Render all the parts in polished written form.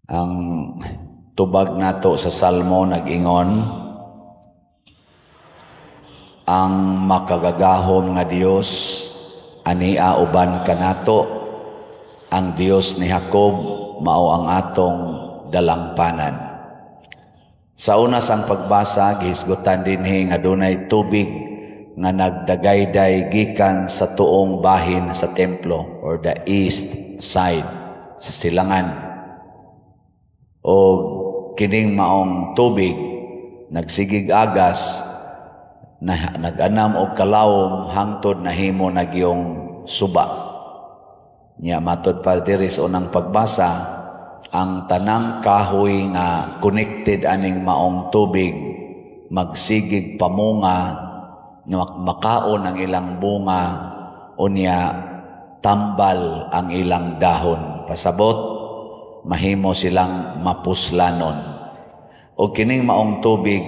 Ang tubag nato sa Salmo nag-ingon, ang makagagahom nga Dios ania uban kanato, ang Dios ni Jacob mao ang atong dalangpanan. Sa una sang pagbasa gihisgutan dinhi nga dunay tubig nga nagdagayday gikan sa tuong bahin sa templo or the east side sa silangan. O kining maong tubig nagsigig agas na nag-anam og kalawom hangtod nahimo nagyong suba. Nya matod pa diri sa unang pagbasa, ang tanang kahoy nga connected aning maong tubig magsigig pamunga, makaon ang ilang bunga, unya tambal ang ilang dahon. Pasabot mahimo silang mapuslanon. O kining maong tubig,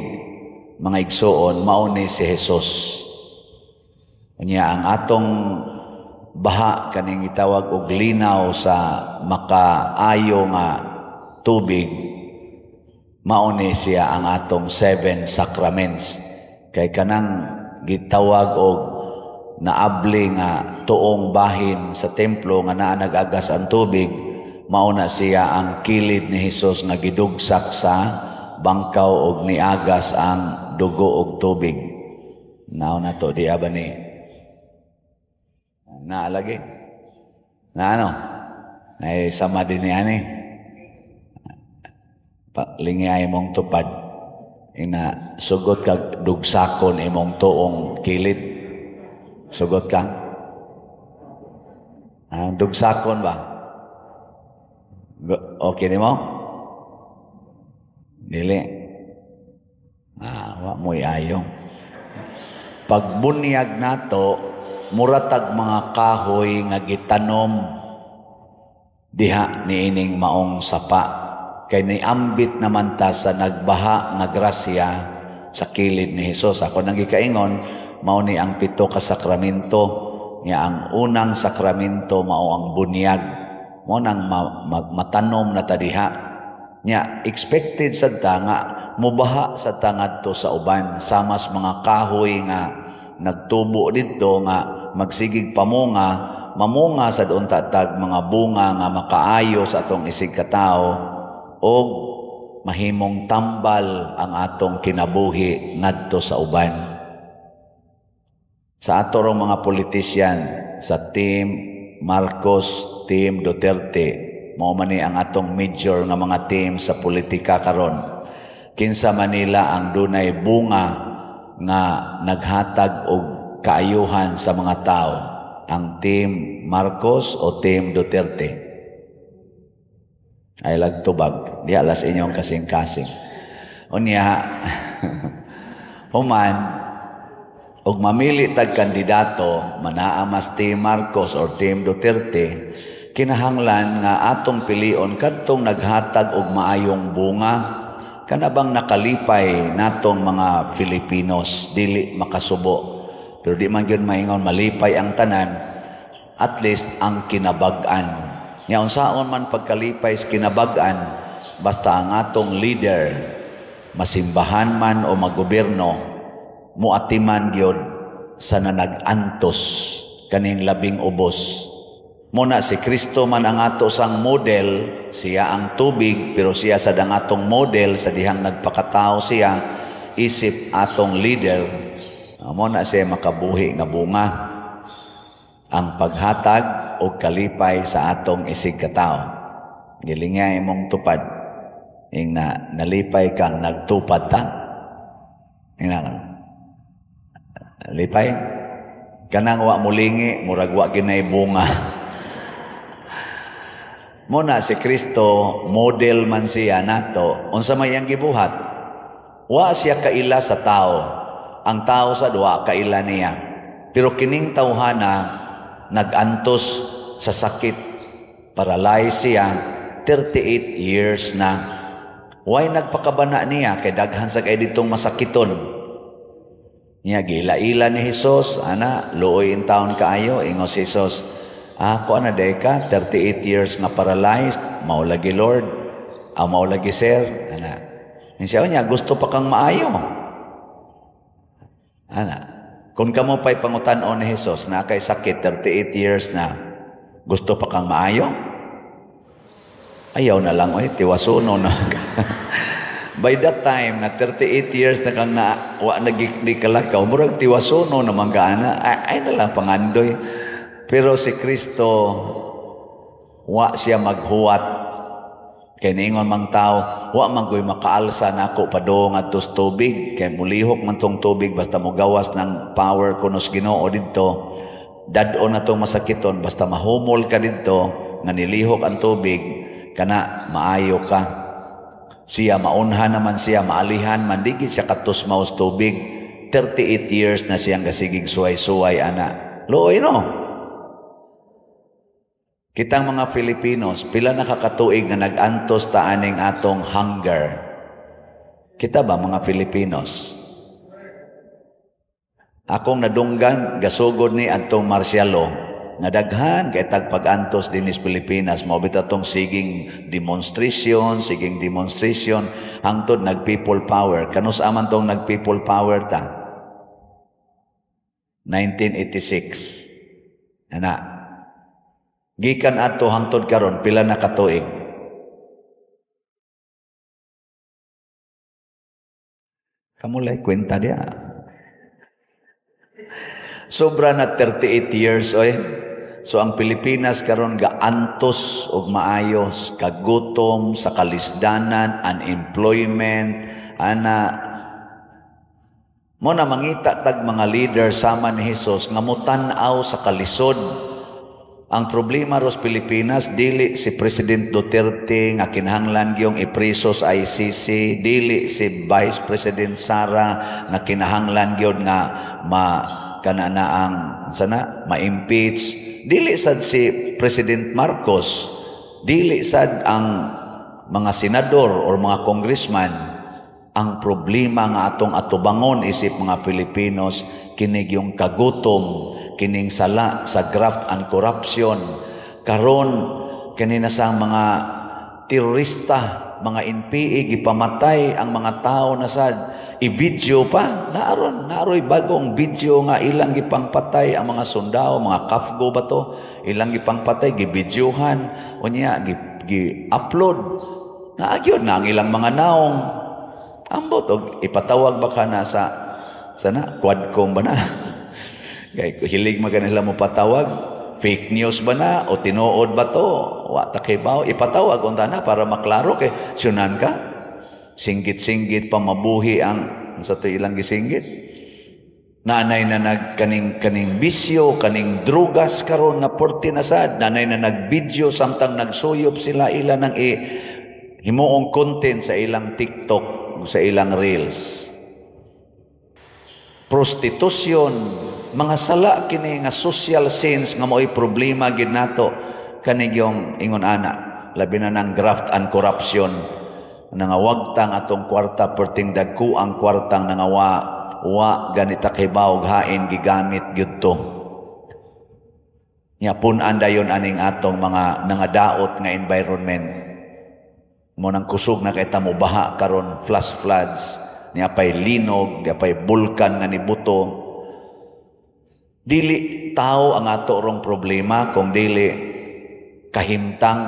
mga igsoon, mao ni si Jesus. Unya ang atong baha kaning gitawag og linaw sa makaayo nga tubig, mao ni siya ang atong 7 sacraments. Kay kanang gitawag og naabli nga tuong bahin sa templo nga naa nag-agas ang tubig, mao na siya ang kilid ni Jesus nga gidugsak sa bangkaw og niagas ang dugo og tubig. Nao na to di ba ni naalagi na ano ay sama din ni ani lingay mong tupad ina sugot kag dugsakon imong tuong kilid, sugot ka dugsakon ba? Okay ni mo? Dili. Wa mo'y ayong. Pagbunyag nato, muratag mga kahoy nga gitanom diha niining maong sapa. Kay niambit naman ta sa nagbaha nga grasya sa kilid ni Jesus. Ako nang gikaingon, mao ni ang 7 ka sakramento. Nga ang unang sakramento mao ang bunyag. Mo nang matanom na tadiha nya expected sad ta nga mubaha sa tangad to sa uban samas mga kahoy nga nagtubo didto nga magsigig pamunga, mamunga sa doon tatag mga bunga nga makaayo sa atong isig katao o mahimong tambal ang atong kinabuhi ngadto sa uban. Sa ato rong mga politisyan sa Team Marcos, Team Duterte, mao man ni ang atong major nga mga team sa politika karon. Kinsa Manila ang dunay bunga nga naghatag og kaayuhan sa mga tao, ang Team Marcos o Team Duterte? Ay lagtubag, di alas inyong kasing-kasing. Unya, human, og mamili tag kandidato, manaa mas Team Marcos or Team Duterte, kinahanglan nga atong pilion kadtong naghatag og maayong bunga, kanabang nakalipay natong mga Filipinos, dili makasubo. Pero di man gyud maingon malipay ang tanan, at least ang kinabag-an. Nya unsaon man pagkalipay sa kinabag-an, basta ang atong leader, masimbahan man o magobyerno, muatiman gyud sa nanag-antos kaning labing ubos. Muna si Kristo man ang ato sang model, siya ang tubig, pero siya sa dang atong model sa dihang nagpakatao siya, isip atong leader, muna siya makabuhi nga bunga, ang paghatag o kalipay sa atong isig katao. Gilingay mong tupad, ing nalipay kang nagtupad ta. Lipay kanang wa mulingi murag wa ginay bunga. Muna si Kristo model man siya nato, unsa may ang gibuhat, wa siya kaila sa tao, ang tao sa wa kaila niya, pero kining tawhana nagantos sa sakit, paralyzed siya 38 years na. Why nagpakabana niya kay daghan sa kay ditong masakiton. Niya gila-ila ni Jesus, ana, luoy in taon kaayo, ingos Jesus, ako na day ka, 38 years nga paralyzed, maulagi Lord, Mao lagi sir, ana. Siya niya gusto pa kang maayo. Ana. Kung kamo pa'y pangutan-on ni Jesus na kay sakit 38 years na, gusto pa kang maayo? Ayaw na lang, tiwasuno na. By that time, na 38 years na kang nagikalakaw, murag tiwasuno naman ka na, ay na lang pangandoy. Pero si Kristo, wa siya maghuwat. Kaya niingon mang tao, wa man ko'y makaalsa na ako padong at tos tubig. Kaya mulihok man tong tubig, basta mo gawas ng power kunos Ginoo dito. Dadon na itong masakiton, basta mahumol ka dito, nga nilihok ang tubig, kana maayo ka. Siya maunhan naman siya, maalihan, mandigit siya katos maus tubig. 38 years na siyang gasigig suway-suway, ana. Looy, no? Kitang mga Filipinos, pila nakakatuig na nag-antos taaning atong hunger. Kita ba mga Filipinos? Akong nadunggan, gasugod ni atong Marcialo, nga daghan kay tagpag-antos din is Pilipinas, maubit atong siging demonstration, hangtod nag-people power. Kanus aman tong nag-people power ta? 1986. Ana. Gikan ato hangtod karon pila na katuig? Kamulay kwenta dia. Sobra na 38 years, oy. So ang Pilipinas karon gaantos og maayos, kagutom, sa kalisdanan, unemployment, ana. Mo na mangita tag mga leader sama ni Jesus nga mutan-aw sa kalisod. Ang problema ros Pilipinas, dili si President Duterte nga kinahanglan gyung ipriso sa ICC, dili si Vice President Sara nga kinahanglan gyud nga ma-impeach, dili sad si President Marcos, dili sad ang mga senador or mga congressman. Ang problema nga atong atubangon isip mga Pilipinos, kinig yung kagutom, kining sala sa graft and corruption. Karon kanina sa mga terorista, mga NPA, gipamatay ang mga tao na sad. I-video pa, naaroy bagong video nga ilang gipangpatay ang mga sundao, mga kafgo ba to? Ilang gipangpatay, gibidyohan, o niya, gi-upload. Naagyon na ang ilang mga naong. Ambot, ipatawag ba ka na sa quadcom ba na? Kaya hilig maganila mo patawag, fake news ba na o tinuod ba to? Wata kay bao, ipatawag unta na para maklaro kay sunan ka. Singgit-singgit pa mabuhi ang sa to ilang gisinggit. Nanay na nagkaning bisyo, kaning drugas karon nga porti na sad. Nanay na nagvideo samtang nagsuyop sila ilan ng himuong content sa ilang TikTok, sa ilang reels. Prostitusyon, mga sala kini nga social sins nga mo'y problema gid nato kanig yung ingon ana, labi na ng graft and corruption. Nangawagtang atong kwarta perting dagku ang kwartang nangawa ganita kay bawog hain gigamit gyud to. Nya pun-an dayon aning atong mga nangadaot nga environment. Mo nang kusog na kay tamo baha karon, flash floods, niya pay linog, niya pay bulkan nga nibuto. Dili tao ang ato rong problema kung dili kahimtang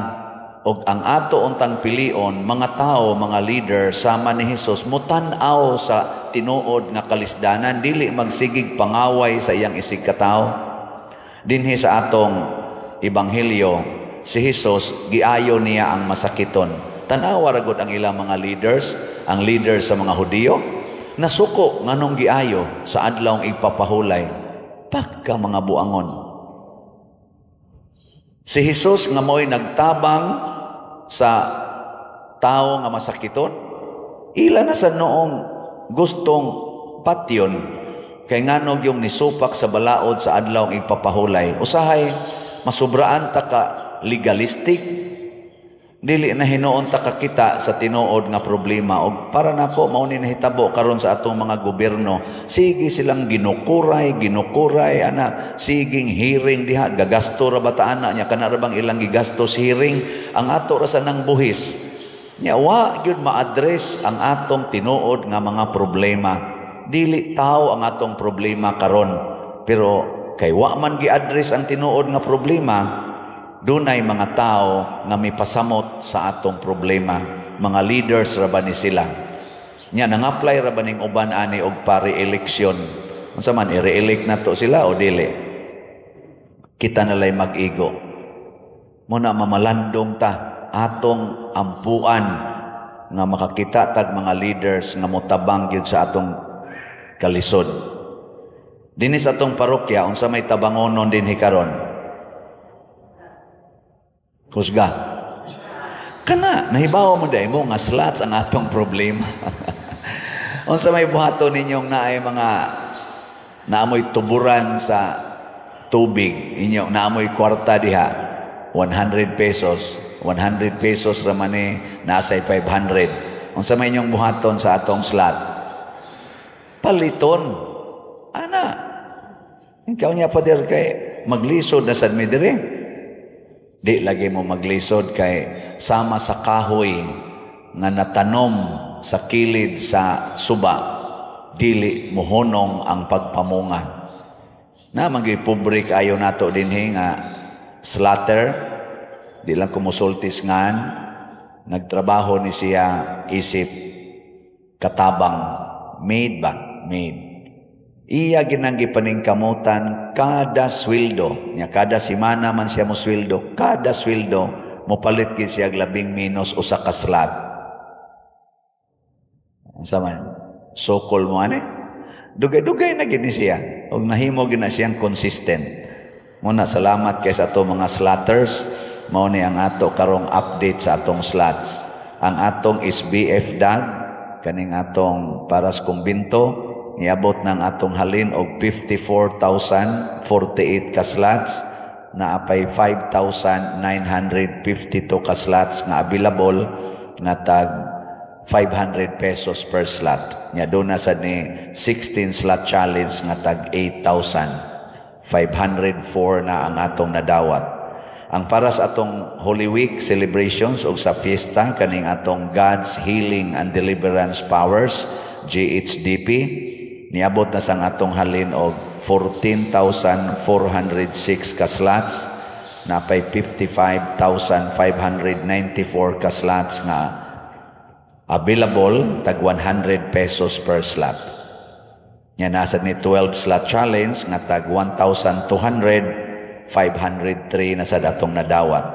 og ang ato untang pilion, mga tao, mga leader sama ni Jesus mutan-aw sa tinuod nga kalisdanan, dili magsigig pangaway sa iyang isig katao. Dinhi sa atong ebanghelyo, si Jesus giayo niya ang masakiton. Tanawa ra gud ang ilang mga leaders, ang leaders sa mga Hudiyo, nasuko nganong giayo sa adlawng ipapahulay. Pagka mga buangon. Si Jesus nga mo'y nagtabang sa tao nga masakiton, ila na sa noong gustong patyon, kay nganog yung nisupak sa balaod sa adlawng ipapahulay. Usahay, masubraan ta ka legalistic, dili na hinuon ta kakita sa tinuod nga problema. Og para nako mao ni nahitabo karon sa atong mga gobyerno, sige silang ginukuray ana, siging hearing diha, gagasto ra bata ana nya kana ra bang ilang gigastos hearing. Ang ato ra sa nang buhis Nya wa gyud ma-address ang atong tinuod nga mga problema. Dili tao ang atong problema karon, pero kay wa man gi-address ang tinuod nga problema, dunay mga tao nga mipasamot sa atong problema. Mga leaders ra ba ni sila? Nya nang-apply ra ba ning uban ani og pa-re-election? Unsa man i-re-elect nato sila o dili? Kita nalay mag-igo. Muna mamalandong ta atong ampuan nga makakita tag mga leaders nga motabang gyud sa atong kalisod. Dinhi sa atong parokya unsa may tabangonon dinhi karon? Kusga. Kana nahibaw mo dai mo nga slots ang atong problema. Unsa may buhaton ninyong naay mga naamoy tuburan sa tubig, inyo naamoy kwarta diha. 100 pesos. 100 pesos raman nasay 500. Unsa may inyong buhaton sa atong slot? Paliton. Ana. Ikaw niya pa dir kay maglisod na sad mi dire. Di lagi mo maglisod kay sama sa kahoy nga natanom sa kilid sa suba, dili mohonong ang pagpamunga. Na magipobre kayo nato dinhi nga slatter, di lang kumusultis ngan, nagtrabaho ni siya isip katabang, maid ba? Maid. Iya ginanggi paningkamutan kada sweldo, nya kada semana man siya mo sweldo, kada sweldo mo palit gid siya labing minus usa ka slot. Unsa man? Sokol mo ani? Dugay-dugay na gid ni siya. Og nahimo gid na siyang consistent. Muna salamat kay sa ato mga slotters. Mao ni ang ato karong update sa atong slots. Ang atong SBF dag kaning atong paras kumbinto niabot ng atong halin og 54,048 ka slots, na apay 5,952 ka slots nga available nga tag 500 pesos per slot. Nya do na sad ni 16 slot challenge nga tag 8,504 na ang atong nadawat. Ang para sa atong Holy Week celebrations o sa fiesta kaning atong God's Healing and Deliverance Powers GHDP, niabot na sang atong halin og 14,406 ka slots, na pay 55,594 ka slots nga available tag 100 pesos per slot. Nya nasa ni 12 slot challenge nga tag 1,200, 503 na sa datong nadawat.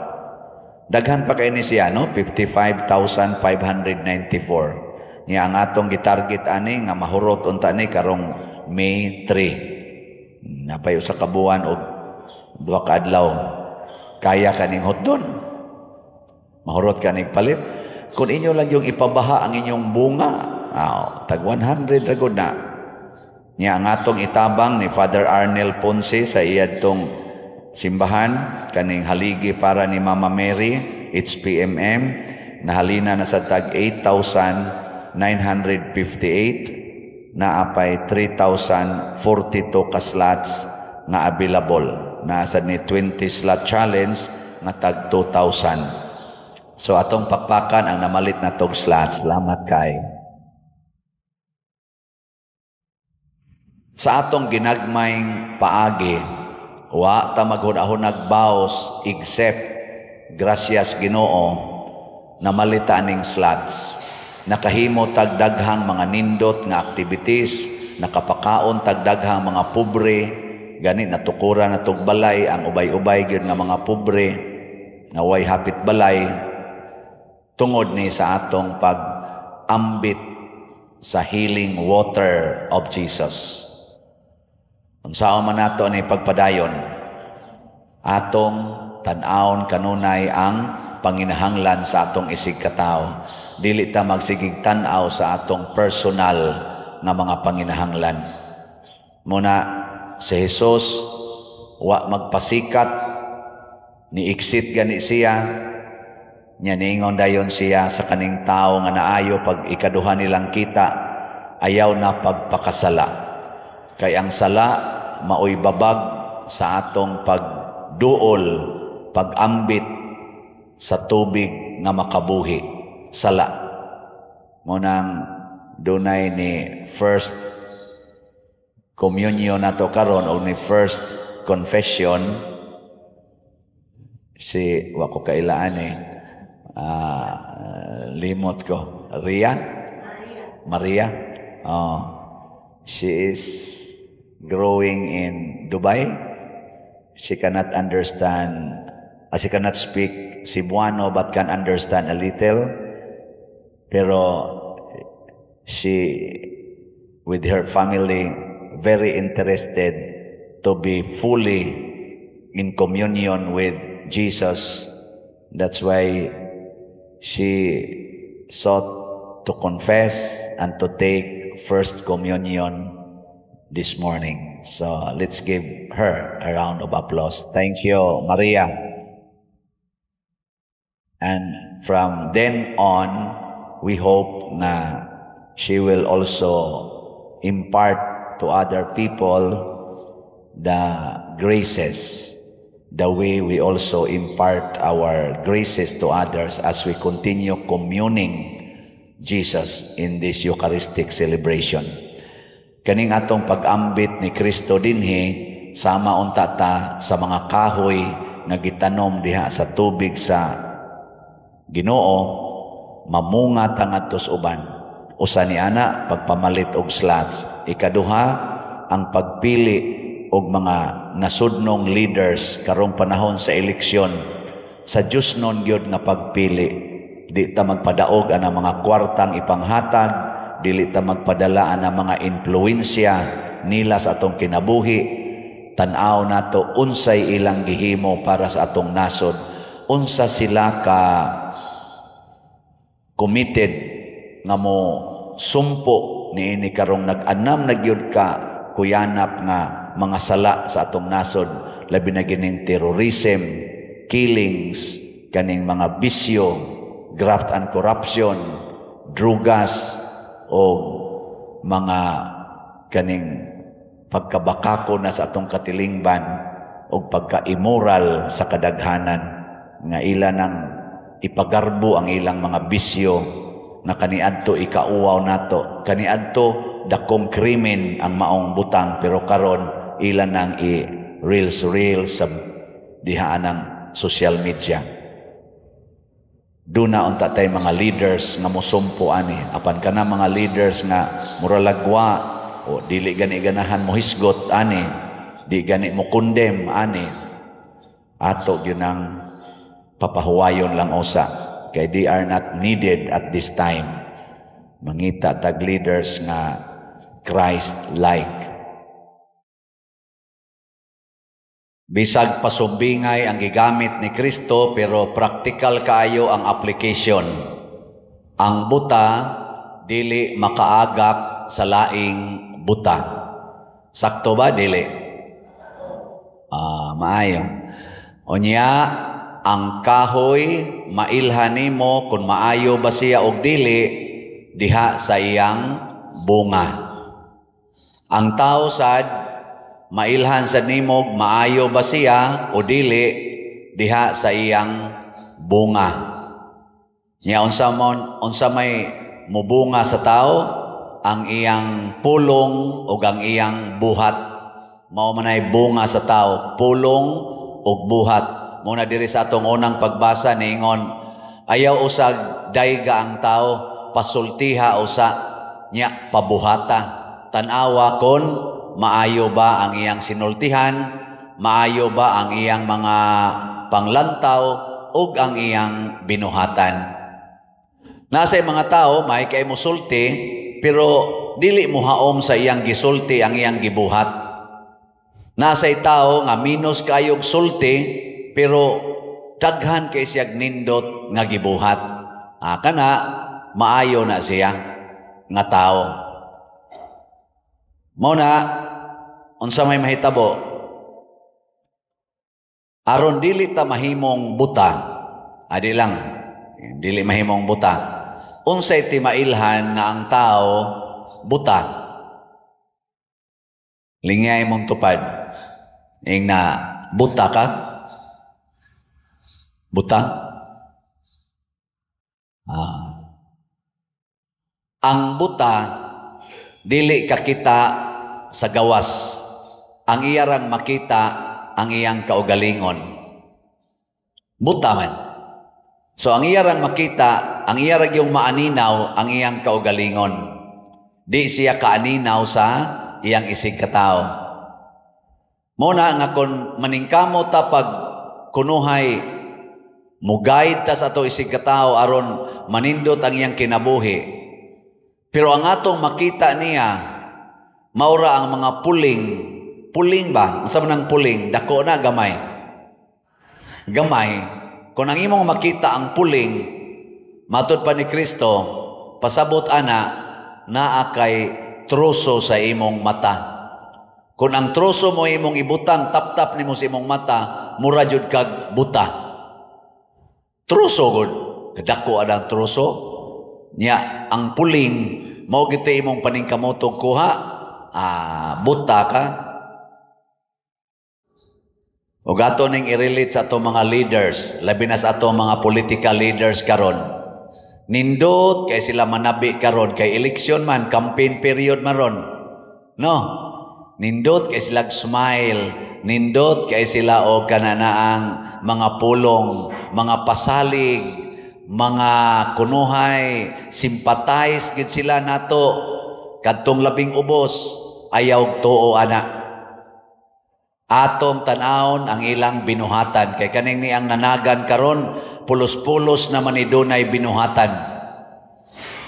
Daghan pa kay ni siya no, 55,594. Niya ang atong gitarget ani nga mahurot unta ni karong May 3. Napayo sa kabuan og 2 ka adlaw. Kaya kaning hotdon. Mahurot kaning palit. Kung inyo lang yung ipabaha ang inyong bunga, tag 100 ra gud na. Niya ang atong itabang ni Father Arnel Ponce sa iyadtong simbahan kaning haligi para ni Mama Mary HPMM, nahalina na sa tag 8,958, na apay 3,042 ka slots nga available. Nasa ni 20 slot challenge nga tag 2,000. So atong pakpakan ang namalit na tog slots. Salamat kay. Sa atong ginagmayng paagi, wa ta maghunahon baos except gracias Ginoo namalita ning slots. Nakahimo tag daghang mga nindot nga activities, nakapakaon tag daghang mga pobre, gani natukuran na tog balay ang ubay-ubay gyud nga mga pobre nga way hapit balay tungod ni sa atong pag-ambit sa healing water of Jesus. Unsaon man nato ni pagpadayon, atong tan-awon kanunay ang panginahanglan sa atong isig katao. Dili ta magsigig tan-aw sa atong personal nga mga panginahanglan. Muna si Jesus wa magpasikat, ni exit gani siya, nya niingon dayon siya sa kaning tao nga naayo pag ikaduha nilang kita, ayaw na pagpakasala. Kay ang sala maoy babag sa atong pagduol, pag-ambit sa tubig nga makabuhi. sala. Munang dunay ni first communion nato karon o ni first confession si wa ko kailaan limot ko. Maria. She is growing in Dubai. She cannot speak Cebuano but can understand a little. Pero she, with her family, very interested to be fully in communion with Jesus. That's why she sought to confess and to take First Communion this morning. So let's give her a round of applause. Thank you, Maria. And from then on, we hope na she will also impart to other people the graces, the way we also impart our graces to others as we continue communing Jesus in this Eucharistic celebration. Kaning atong pag-ambit ni Kristo dinhi, sama unta ta sa mga kahoy nga gitanom diha sa tubig sa Ginoo, mamunga tangatos uban. Usa ni ana pagpamalit og slots. Ikaduha ang pagpili og mga nasudnong leaders karong panahon sa eleksyon. Sa Dios non gyud nga pagpili. Di ta magpadaog ana mga kwartang ipanghatag, dili ta magpadala ana mga influensya nila sa atong kinabuhi. Tan-aw nato unsay ilang gihimo para sa atong nasod. Unsa sila ka committed nga mo sumpo niini karong nag-anam na gyud ka kuyanap nga mga sala sa atong nasod, labi na gining terrorism, killings, kaning mga bisyo, graft and corruption, drugas o mga kaning pagkabakako na sa atong katilingban o pagka-immoral sa kadaghanan nga ila nang ipagarbo ang ilang mga bisyo na kaniadto ikauwaw nato, kaniadto dakong krimen ang maong butang, pero karon ilan nang reels sa dihaan ng social media. Duna unta tay mga leaders nga mosumpo ani, apan kana mga leaders nga muralagwa o dili gani ganahan mo hisgot ani, di gani mo condemn ani, ato gyud ang papahuwayon lang usa, kay they are not needed at this time. Mangita tag leaders nga Christ-like. Bisag pasumbingay ang gigamit ni Kristo, pero practical kaayo ang application. Ang buta dili makaagak sa laing buta. Sakto ba dili? Maayo. Unya ang kahoy mailhan nimo kung maayo ba siya og dili diha sa iyang bunga. Ang tao sad mailhan sa nimo maayo ba siya o dili diha sa iyang bunga. Nya unsa may mubunga sa tao, ang iyang pulong ug ang iyang buhat. Mao manay bunga sa tao, pulong ug buhat. Muna diri sa atong unang pagbasa niingon, ayaw usag dayga ang tao, pasultiha usa nya pabuhata. Tan-awa kon maayo ba ang iyang sinultihan, maayo ba ang iyang mga panglantaw ug ang iyang binuhatan. Nasa mga tao may kay musulti, pero dili mo haom sa iyang gisulti ang iyang gibuhat. Nasa tao nga minus kayog sulti, pero daghan kay siyag nindot nga gibuhat. Kana maayo na siya nga tao. Mao na unsa may mahitabo, aron dili ta mahimong buta, dili mahimong buta. Unsay ti mailhan nga ang tao buta? Lingay mong tupad ing na buta ka. Buta? Ang buta dili kakita sa gawas. Ang iyarang makita ang iyang kaugalingon. Buta man. So ang iyarang makita, ang iyarang yung maaninaw ang iyang kaugalingon. Di siya kaaninaw sa iyang isig katao. Muna nga kung maningkamo ta pag kunuhay mugayad ta sa ato isig katao aron manindot ang iyang kinabuhi. Pero ang atong makita niya maura ang mga puling ba? Unsa man ang puling? Dako na gamay. Gamay. Kung ang imong makita ang puling, matud pa ni Kristo, pasabot ana naa kay troso sa imong mata. Kung ang troso mo imong ibutang tap-tap nimo sa imong mata, mura jud kag buta. Troso gud, kadako adang troso. Nya ang puling mao gid imong paningkamotong kuha, buta ka. Ug ato ning i-relate sa ato mga leaders, labi na sa ato mga political leaders karon. Nindot kay sila manabi karon kay eleksyon man, campaign period maron. No. Nindot kay sila smile, nindot kay sila og kananaang mga pulong, mga pasalig, mga kunuhay, sympathize gid sila nato kadtong labing ubos, ayaw tuo ana. Atong tanawon ang ilang binuhatan kay kaning ni ang nanagan karon pulos-pulos naman ni dunay binuhatan.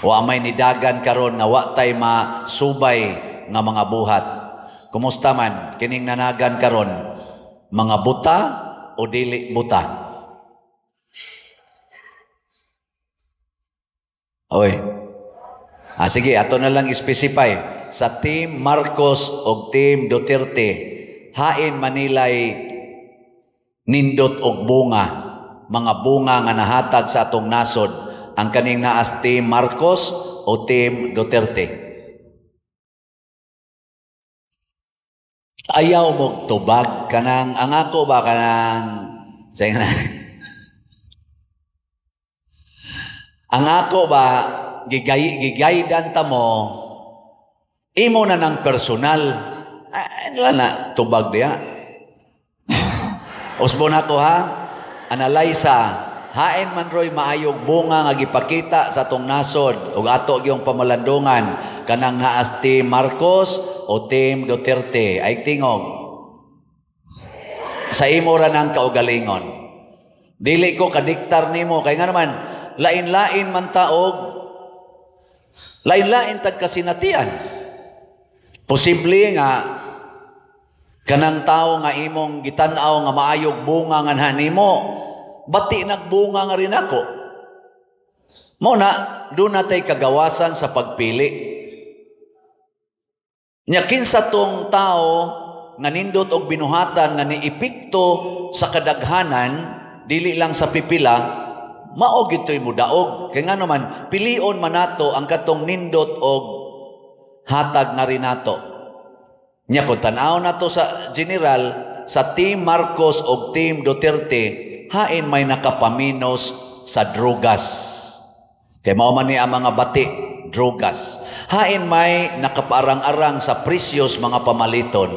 Wa may nidagan karon nga wa tay masubay nga mga buhat. Kumusta man kining nanagan karon? Mga buta o dili buta? Oy. Sige, ato na lang specify sa Team Marcos o Team Duterte. Hain manilay nindot og bunga, mga bunga nga nahatag sa atong nasod, ang kaning naas Team Marcos o Team Duterte. Ayaw mo tubag kanang ang ako ba kanang sayang na. Ang ako ba gigaydan ta mo imo na ng personal. Wala na tubag diya. Usbo na ko ha. Analyza. Hain man roy maayog bunga nga gipakita sa atong nasod ug ato gyung pamalandungan kanang naas Team Marcos o Team Duterte. Ay tingog. Sa imo ra nang kaugalingon. Dili ko kadiktar nimo kay nga naman lain-lain man taog lain-lain tag kasinatian. Posible nga kanang tao nga imong gitan-aw nga maayog bunga nga nimo, bati nagbunga nga rin ako. Muna, doon natay kagawasan sa pagpili. Nya kinsa tong tao nga nindot og binuhatan nga niipikto sa kadaghanan, dili lang sa pipila, mao gitoy mudaog. Kay nga naman, pilion man nato ang katong nindot og hatag nga rin nato. Nya kung tanaw na to sa general, sa Team Marcos o Team Duterte, hain may nakapaminos sa drogas. Kaya mao man ni ang mga bati, drogas. Hain may nakaparang-arang sa presyos mga pamaliton.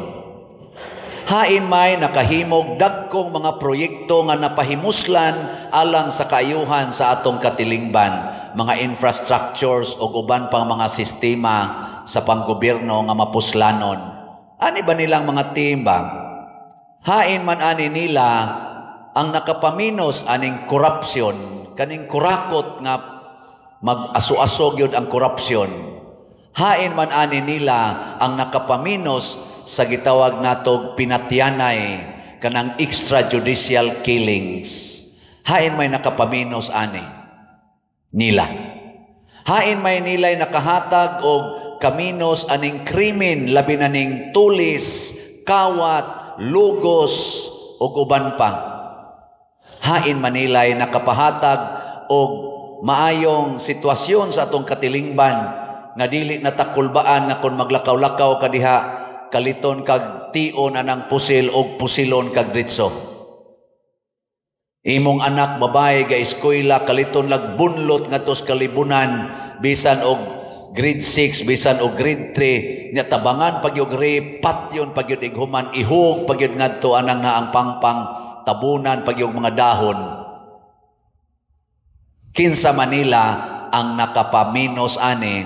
Hain may nakahimog dagkong mga proyekto nga napahimuslan alang sa kaayuhan sa atong katilingban, mga infrastructures o uban pang mga sistema sa panggobyerno nga mapuslanon. Ani ba nilang mga team ba? Hain man ani nila ang nakapaminos aning korupsyon, kaning kurakot nga mag-aso-aso gyud ang korupsyon. Hain man ani nila ang nakapaminos sa gitawag natog pinatyanay kanang extrajudicial killings. Hain may nakapaminos ani nila. Hain may nilay nakahatag og kaminos aning krimen labi na ning tulis, kawat, lugos ug uban pa. Hain manilay nakapahatag og maayong sitwasyon sa atong katilingban nga dili natakulbaan na kon maglakaw-lakaw kadiha kaliton kag tion anang pusil og pusilon kag dritso. Imong anak babae ga eskwela kaliton lag bunlot ngadto sa kalibunan bisan og grade 6 bisan o grade 3 nya tabangan pag yung ripat yun pag yung ighuman ihog pag yung ngadto anang nga ang pangpang tabunan pag yung mga dahon. Kinsa Manila ang nakapaminos ani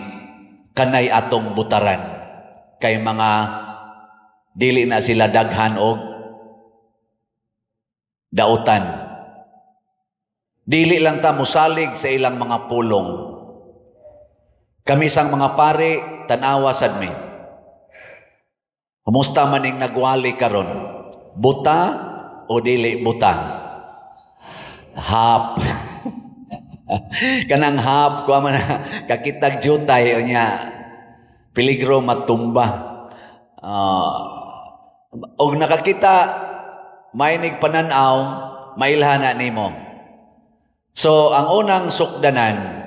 kanay atong butaran kay mga dili na sila daghan og dautan. Dili lang ta musalig sa ilang mga pulong. Kami sang mga pare, tanawa sad mi. Kumusta maning nagwali karon? Buta o dili buta? Hap. Kanang hap ko man kakitag jutay unya peligro matumba. Og nakakita mainig pananaw mailhana nimo. So ang unang sukdanan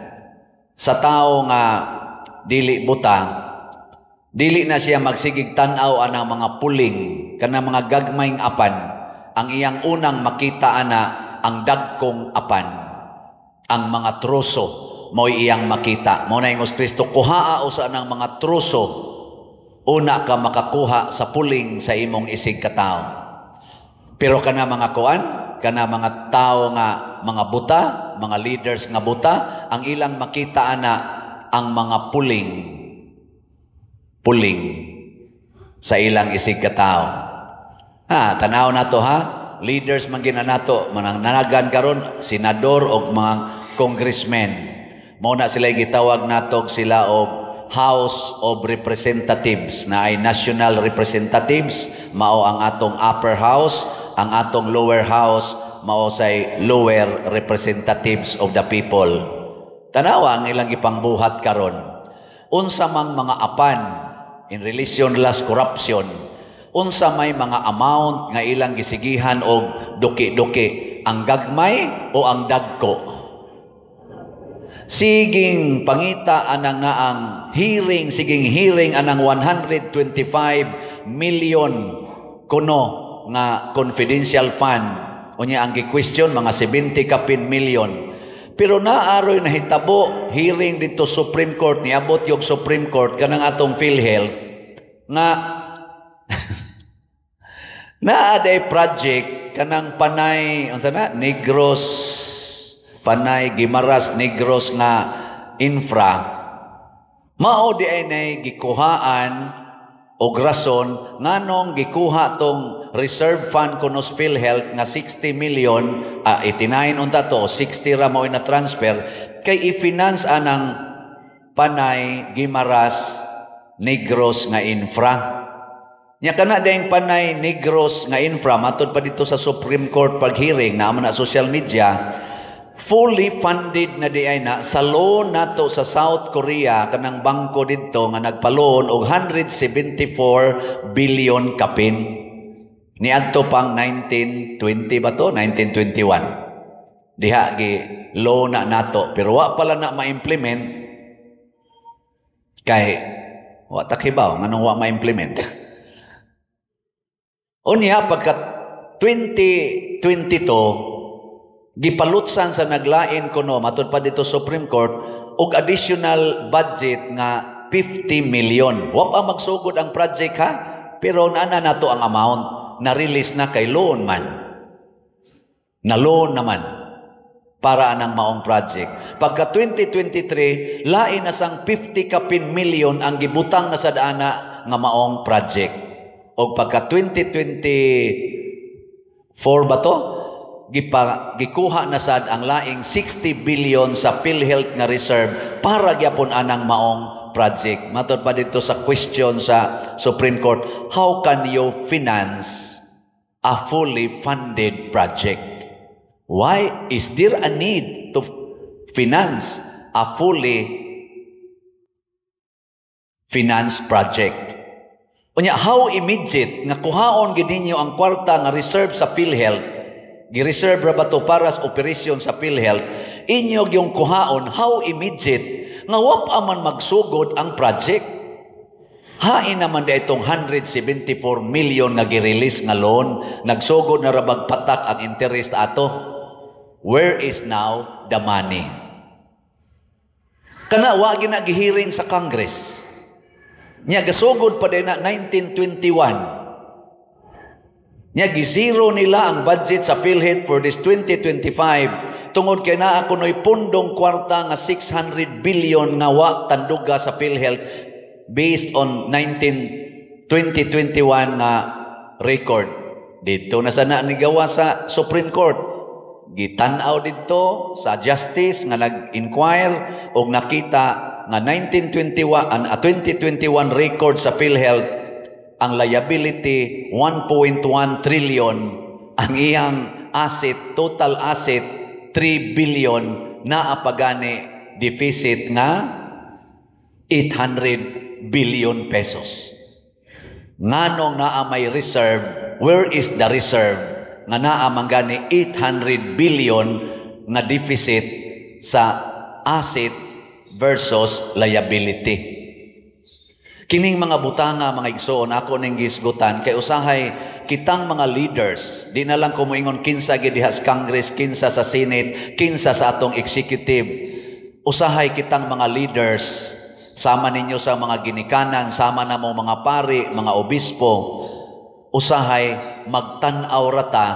sa tao nga dili buta, dili na siya magsigig tanaw anang mga puling kanang mga gagmayng apan. Ang iyang unang makita ana ang dagkong apan, ang mga troso mo'y iyang makita. Mo na ingos Kristo kuhaa usa ng mga troso una ka makakuha sa puling sa imong isig katao. Pero kana mga kuan, kana mga tao nga mga buta, mga leaders nga buta, ang ilang makita ana ang mga puling sa ilang isig katao. Tanaw na to leaders man ginanato manang nanagan karon senador o mga congressmen. Mao na sila gitawag natog sila og House of Representatives na ay national representatives, mao ang atong upper house, ang atong lower house mao say lower representatives of the people. Tanawa ang ilang ipangbuhat karon. Unsa mang mga apan in relationless corruption, unsa may mga amount nga ilang gisigihan og duki-duki, ang gagmay o ang dagko. Siging pangita anang naang hearing, siging hearing anang 125 million kuno nga confidential fund. Unya ang gi-question mga 70 kapin million. Pero naaroy na hitabo hearing dito Supreme Court, niabot yung Supreme Court kanang atong PhilHealth nga naaday project kanang Panay unsa na Negros Panay Guimaras Negros nga infra mao di ay nay gikuhaan og rason nganong gikuha tong reserve fund kuno sa PhilHealth nga 60 million 89 unta to 60 ra mao na transfer kay i-finance anang Panay Guimaras Negros nga infra. Nya kana dayang Panay Negros nga infra matud pa dito sa Supreme Court pag hearing na na social media fully funded na di ay na sa loan nato sa South Korea kanang bangko dito nga nagpa-loan og 174 billion kapin niadto pang 1920 ba to 1921 diha gi loan na nato pero wa pala na ma-implement kay wa takibaw nganong wa ma-implement. Unya pagka 2022 gipalutsan sa naglain kuno matud pa dito Supreme Court og additional budget nga 50 million. Wa pa magsugod ang project pero naana nato ang amount na release na kay loan man. Na loan naman para anang maong project. Pagka 2023 lain na sang 50 kapin million ang gibutang na sa daana nga maong project. Og pagka 2024 ba to? Gikuha na sad ang laing 60 billion sa PhilHealth nga reserve para gyapon anang maong project. Matod pa dito sa question sa Supreme Court, how can you finance a fully funded project? Why is there a need to finance a fully financed project? Unya, how immediate nga kuhaon gid ninyo ang kwarta nga reserve sa PhilHealth? Gi-reserve ra ba to para sa operasyon sa PhilHealth? Inyo yung kuhaon, how immediate nga wa pa man magsugod ang project. Hain naman da itong 174 million nga gi-release nga loan, nagsugod na ra bagpatak ang interest ato. Where is now the money? Kana wa ginagihiring sa Congress. Nya gasugod pa din na 1921. Nya gizero nila ang budget sa PhilHealth for this 2025 tungod kay naa kunoy pundong kwarta nga 600 billion nga wa tanduga sa PhilHealth based on 2021 nga record. Dito na sana ni gawa sa Supreme Court. Gitan-aw dito sa Justice nga nag-inquire og nakita nga 2021 record sa PhilHealth ang liability 1.1 trillion, ang iyang asset, total asset 3 billion, na apagani deficit nga 800 billion pesos. Nganong naa may reserve, where is the reserve? Nga naa manggani 800 billion nga deficit sa asset versus liability. Kining mga butanga, mga igsoon, ako ning gisgutan kay usahay kitang mga leaders, di na lang kumuingon kinsa gid diha sa Congress, kinsa sa Senate, kinsa sa atong executive. Usahay kitang mga leaders, sama ninyo sa mga ginikanan, sama na mo mga pari, mga obispo, usahay magtan-aw rata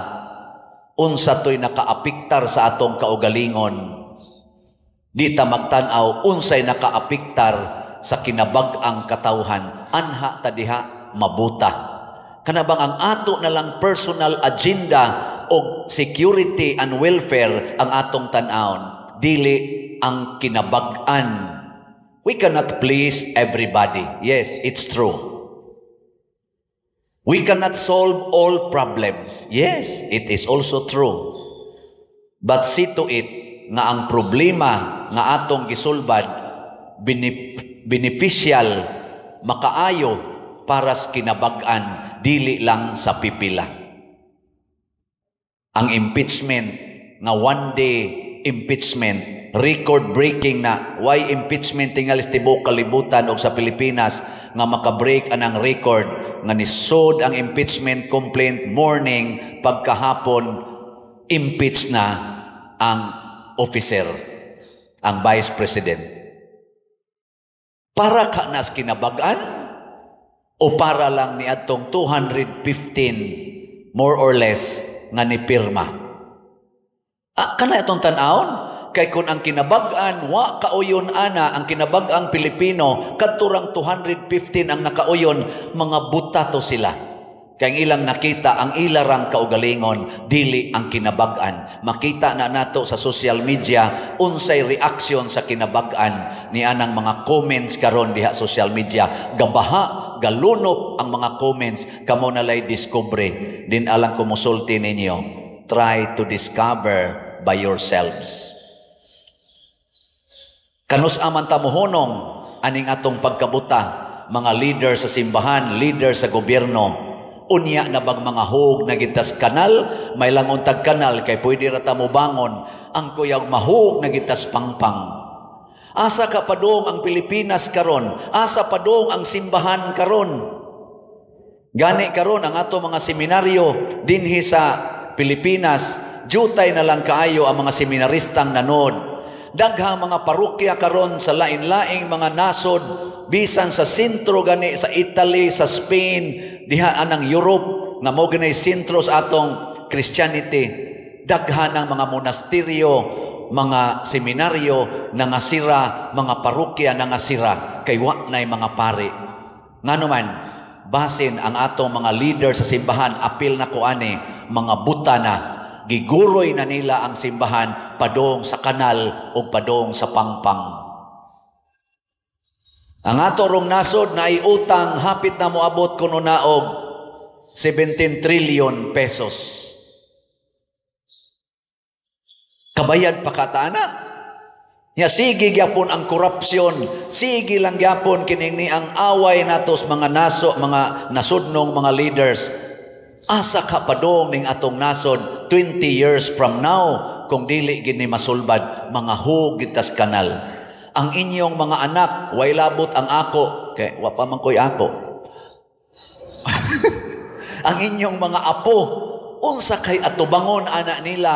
unsa toy nakaapiktar sa atong kaugalingon. Di ta magtan-aw unsay nakaapiktar sa kinabag-ang katawhan. Anha ta diha mabuta. Kanabang ang ato na lang personal agenda o security and welfare ang atong tan-awon, dili ang kinabag-an. We cannot please everybody. Yes, it's true. We cannot solve all problems. Yes, it is also true. But see to it nga ang problema nga atong gisulbad beneficial, makaayo para sa kinabag-an, dili lang sa pipila. Ang impeachment nga one day impeachment, record-breaking na. Why impeachment tingalis tibok kalibutan o sa Pilipinas nga makabreak anang record nga nisod ang impeachment complaint morning, pagkahapon impeach na ang officer, ang vice president. Para ka nas kinabag-an o para lang ni atong 215 more or less nga ni pirma? Kana itong tan-awon kay kun ang kinabag-an wa kauyon ana, ang kinabag-ang Pilipino kadturang 215 ang nakauyon, mga buta to sila. Kay ang ilang nakita ang ilarang kaugalingon, dili ang kinabag-an. Makita na nato sa social media unsay reaksyon sa kinabag-an ni anang mga comments karon diha social media. Gabaha, galunop ang mga comments, kamo nalay discovery. Din alang kumusulti ninyo, try to discover by yourselves. Kanus aman ta mohonong aning atong pagkabuta, mga leader sa simbahan, leader sa gobyerno. Unya na bang mga hug na gitas kanal, may lang untag kanal kay pwede rata mo bangon, ang kuyag mahug na gitas pangpang. Asa ka padong ang Pilipinas karon, asa padong ang simbahan karon. Gani karon ang ato mga seminaryo dinhi sa Pilipinas, jutay na lang kaayo ang mga seminaristang nanod. Daghang mga parokya karon sa lain-laing mga nasod, bisan sa sentro gani sa Italy, sa Spain, diha anang Europe nga mo gani sentro sa atong Christianity. Daghan ang mga monasteryo, mga seminaryo na ngasira, mga parokya na ngasira kay wa nay mga pari. Nganuman basin ang atong mga leader sa simbahan, apil na ko ani, mga buta na. Giguroy na nila ang simbahan padong sa kanal o padong sa pangpang. Ang ato rong nasod na utang hapit na moabot kuno naog 17 trillion pesos. Kabayad pa kataana. Nya sige gyapon ang korupsyon, sige lang gyapon kining ni ang away natos mga mga nasudnong mga leaders. Asa ka padong ning atong nasod 20 years from now kung dili gini masulbad mga hug gitas kanal. Ang inyong mga anak way labot ang ako kay wa pa man koy ako. Ang inyong mga apo unsa kay atubangon ana nila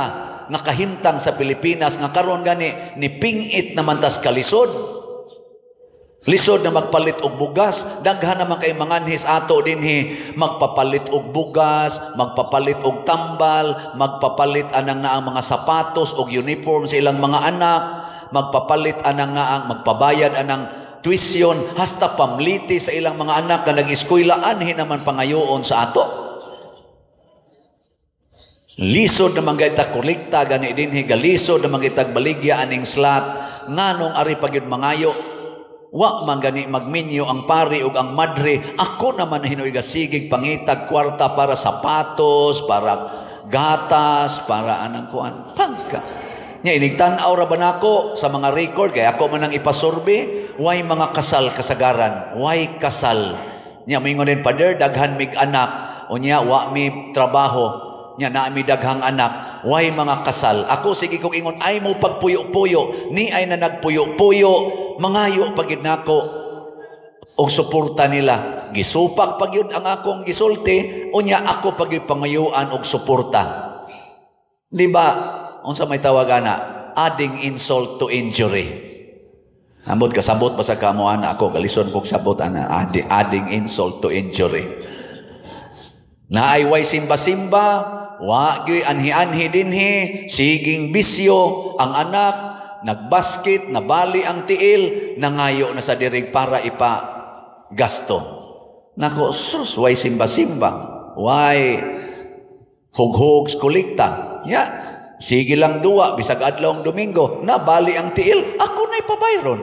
nga kahimtang sa Pilipinas nga karon gani ni pingit naman tas kalisod. Lisod na magpalit og bugas, daghan naman kay manganhis ato dinhi, magpapalit og bugas, magpapalit og tambal, magpapalit anang naang mga sapatos og uniform sa ilang mga anak, magpapalit anang naang magpabayad anang tuition, hasta pamliti sa ilang mga anak na nag-eskwela anhi naman pangayoon sa ato. Lisod na manggaytag kolekta gani dinhi, galisod na manggaytag baligya aning slot, nganong ari pagyud mangayo. Wa man gani magminyo ang pari ug ang madre, ako naman hinoy gasigig pangitag kwarta para sapatos, para gatas, para anang kuan pangka. Nya inigtan-aw ra ba nako sa mga record kay ako man ang ipasurbe, way mga kasal kasagaran, way kasal. Nya moingon din pader daghan mig anak, unya wa mi trabaho. Nya na mi daghang anak, way mga kasal. Ako sige kong ingon ay mo pagpuyo-puyo, ni ay na nagpuyo-puyo, mangayo pagid nako og suporta nila. Gisupak pagyud ang akong gisulti, unya ako pagyud pangayuan og suporta. Di ba? Unsa may tawag ana? Adding insult to injury. Ambot kasabot basta kamo ana ako galison kog sabot ana adding insult to injury. Naay way simba-simba, wa gyud anhi-anhi dinhi, siging bisyo ang anak, nagbasket, nabali ang tiil, nangayo na sa dirig para ipa gasto. Nako, sus, way simba-simba, way hug-hug kolekta. Ya, sige lang duwa, bisag adlawng Domingo, nabali ang tiil, ako na ipabayron.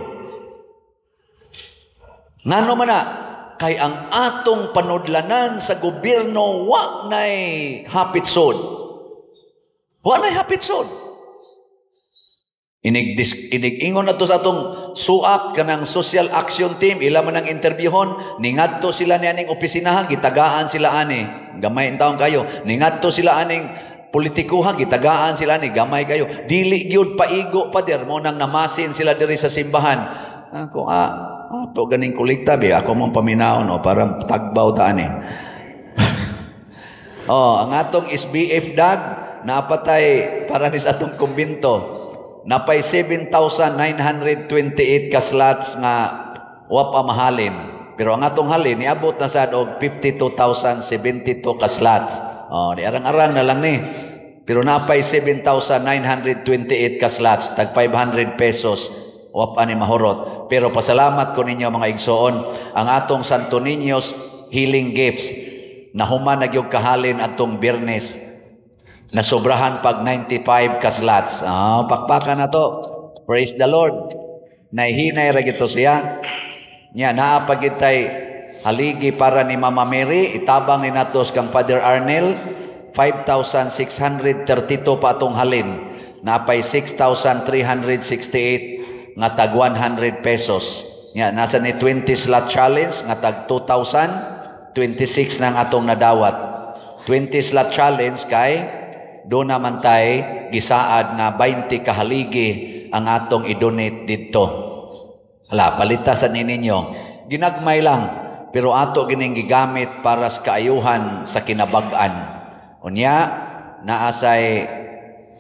Ngano man na, kay ang atong panudlanan sa gobyerno wa nay hapitsod. Wa nay hapitsod. Inig-ingon na to sa atong suak kanang social action team, ila man ang interviewon, ningadto sila ni aning opisinahan, gitagaan sila ani, gamay taon kayo, ningadto sila aning politikuhan, gitagaan sila ni, gamay kayo, dili gyud paigo pa der mo nang namasin sila diri sa simbahan. Ako to ganing kolekta be ako mong paminaon o para tagbaw ta ani. Ang atong SBF dag napatay para ni sa atong kumbinto. Napay 7,928 ka slots nga wa pa mahalin. Pero ang atong halin niabot na sad og 52,072 ka slots. Di arang-arang na lang ni. Pero napay 7,928 ka slots tag 500 pesos wa pa ni mahurot. Pero pasalamat ko ninyo mga igsoon, ang atong Santo Niño's healing gifts na human nagyog kahalin atong Biyernes na sobrahan pag 95 ka slots. Pakpakan na to. Praise the Lord. Naihinay ra gito siya. Nya naa pagitay haligi para ni Mama Mary, itabang ni natos kang Father Arnel, 5,632 pa atong halin. Napay 6,368 nga tag 100 pesos. Nya nasa ni 20 slot challenge nga tag 2,000, 26 nang atong nadawat. 20 slot challenge kay do naman tay gisaad nga 20 kahaligi ang atong i-donate didto. Hala, palitasan ninyo. Ginagmay lang, pero ato gining gigamit para sa kaayuhan sa kinabag-an. Unya, naasay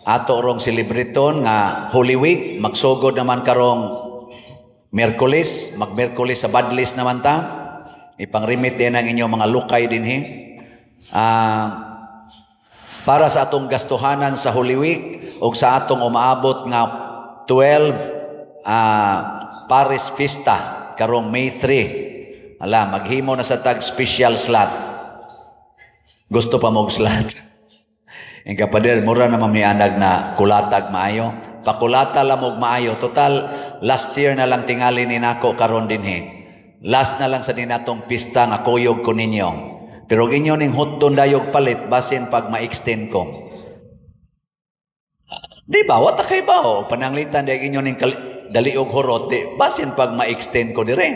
ato rong celebriton nga Holy Week, magsugod naman karong Miyerkules, mag-Miyerkules sa Badlis naman ta. Ipangrimit din ang inyong mga lukay dinhi. Para sa atong gastuhanan sa Holy Week o sa atong umaabot nga 12 Paris Fiesta karong May 3. Ala, maghimo na sa tag special slot. Gusto pa mo slot? Ang kapader, mura na mamianag na kulatag maayo. Pakulata lamog maayo. Total, last year na lang tingali ni nako karon dinhi. Last na lang sa dinatong pista nga kuyog ko ninyo. Pero inyo ning hotdon dayog palit, basin pag ma-extend ko. Di ba? Wata kay ba? Pananglitan dahil inyo ning daliog horot, basin pag ma-extend ko dire.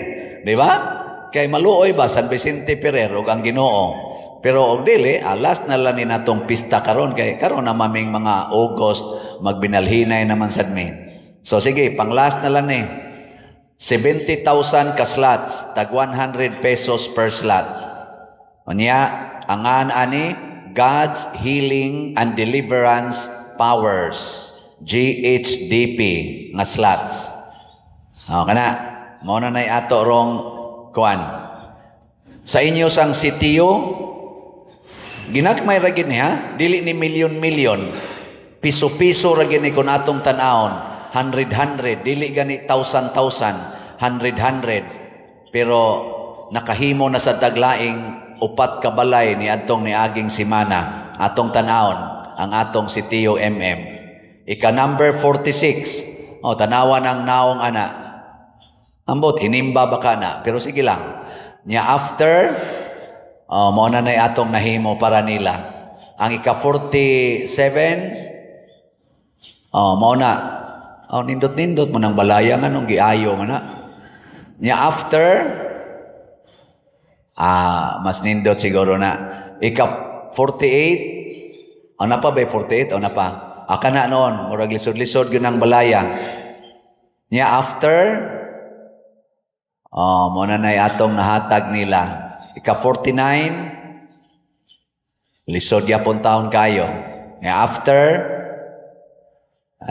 Di ba? Kay maluoy ba San Vicente Ferrer og ang Ginoo. Pero og dili, last na lang ni natong pista karon kay karon na maming mga August magbinalhinay naman sad mi. So sige, pang last na lang ni 70,000 ka slots, tag 100 pesos per slot. Unya, angan ani God's Healing and Deliverance Powers, GHDP nga slots. Kana Mao na nay ato rong kuan. Sa inyo sang sitiyo, ginagmay ra gid ha, dili ni milyon-milyon. Piso-piso ra gid ni kun atong tan-awon, 100, dili gani 1,000, 100. Pero nakahimo na sa taglaing upat ka balay ni adtong niaging simana atong tan-awon ang atong sitiyo Ika number 46. Tanawan ang naong ana. Ambot hinimba baka na, pero sige lang. Nya after mao na nay atong nahimo para nila. Ang ika 47 mao na. Nindot-nindot mo ng balaya nga nung giayo man na. Nya after mas nindot siguro na. Ika 48 na pa ba 48 na pa? Aka na noon, murag lisod-lisod yun ang balaya. Nya after mo na nay atong nahatag nila. Ika 49 lisod yapon taon kayo. Nya after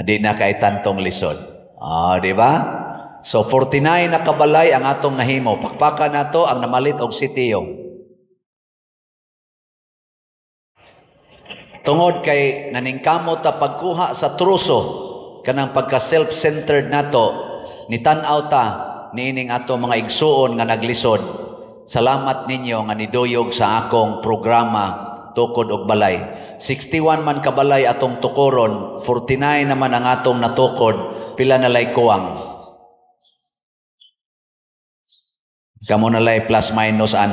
di na kay tantong lisod. Di ba? So 49 na kabalay ang atong nahimo. Pakpakan nato ang namalit og sitiyo. Tungod kay naningkamot ta pagkuha sa truso kanang pagka self-centered nato, nitan-aw ta niining ato mga igsuon nga naglisod. Salamat ninyo nga niduyog sa akong programa Tukod og Balay. 61 man kabalay atong tukoron, 49 naman ang atong natukod, pila na lay kuwang. Kamo na lay plus minus ana.